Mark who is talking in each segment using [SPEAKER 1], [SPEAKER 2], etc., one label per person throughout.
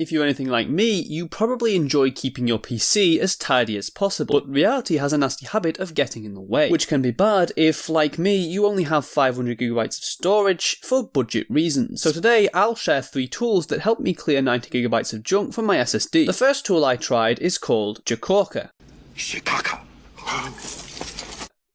[SPEAKER 1] If you're anything like me, you probably enjoy keeping your PC as tidy as possible, but reality has a nasty habit of getting in the way, which can be bad if, like me, you only have 500GB of storage for budget reasons. So today, I'll share 3 tools that help me clear 90GB of junk from my SSD. The first tool I tried is called Czkawka.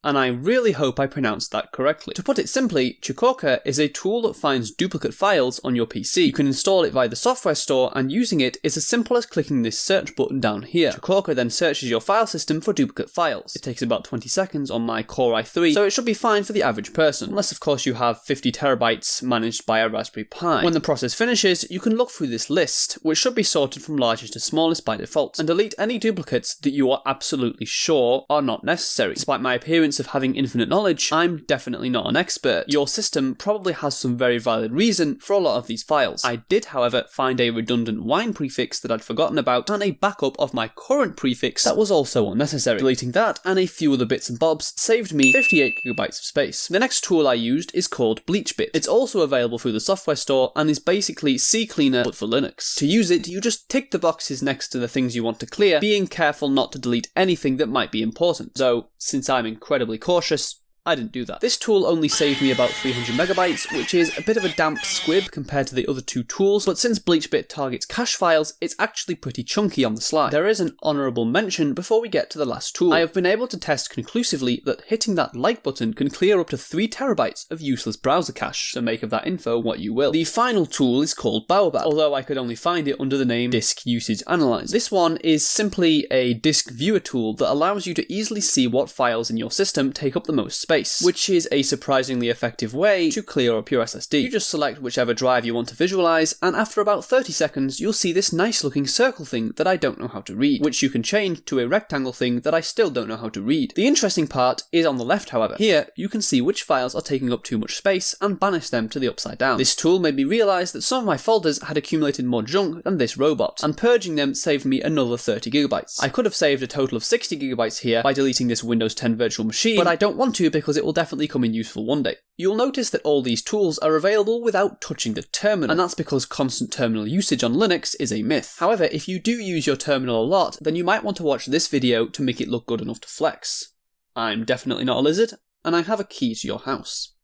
[SPEAKER 1] And I really hope I pronounced that correctly. To put it simply, Czkawka is a tool that finds duplicate files on your PC. You can install it via the software store, and using it is as simple as clicking this search button down here. Czkawka then searches your file system for duplicate files. It takes about 20 seconds on my Core i3, so it should be fine for the average person, unless of course you have 50TB managed by a Raspberry Pi. When the process finishes, you can look through this list, which should be sorted from largest to smallest by default, and delete any duplicates that you are absolutely sure are not necessary. Despite my appearance of having infinite knowledge, I'm definitely not an expert. Your system probably has some very valid reason for a lot of these files. I did, however, find a redundant wine prefix that I'd forgotten about, and a backup of my current prefix that was also unnecessary. Deleting that and a few other bits and bobs saved me 58GB of space. The next tool I used is called BleachBit. It's also available through the software store and is basically CCleaner but for Linux. To use it, you just tick the boxes next to the things you want to clear, being careful not to delete anything that might be important. Though, since I'm incredibly cautious, I didn't do that. This tool only saved me about 300MB, which is a bit of a damp squib compared to the other 2 tools, but since BleachBit targets cache files, it's actually pretty chunky on the slide. There is an honourable mention before we get to the last tool. I have been able to test conclusively that hitting that like button can clear up to 3TB of useless browser cache, so make of that info what you will. The final tool is called Baobab, although I could only find it under the name Disk Usage Analyzer. This one is simply a disk viewer tool that allows you to easily see what files in your system take up the most space, which is a surprisingly effective way to clear up your SSD. You just select whichever drive you want to visualize, and after about 30 seconds you'll see this nice looking circle thing that I don't know how to read, which you can change to a rectangle thing that I still don't know how to read. The interesting part is on the left, however. Here you can see which files are taking up too much space and banish them to the upside down. This tool made me realise that some of my folders had accumulated more junk than this robot, and purging them saved me another 30GB. I could have saved a total of 60GB here by deleting this Windows 10 virtual machine, but I don't want to because it will definitely come in useful one day. You'll notice that all these tools are available without touching the terminal, and that's because constant terminal usage on Linux is a myth. However, if you do use your terminal a lot, then you might want to watch this video to make it look good enough to flex. I'm definitely not a lizard, and I have a key to your house.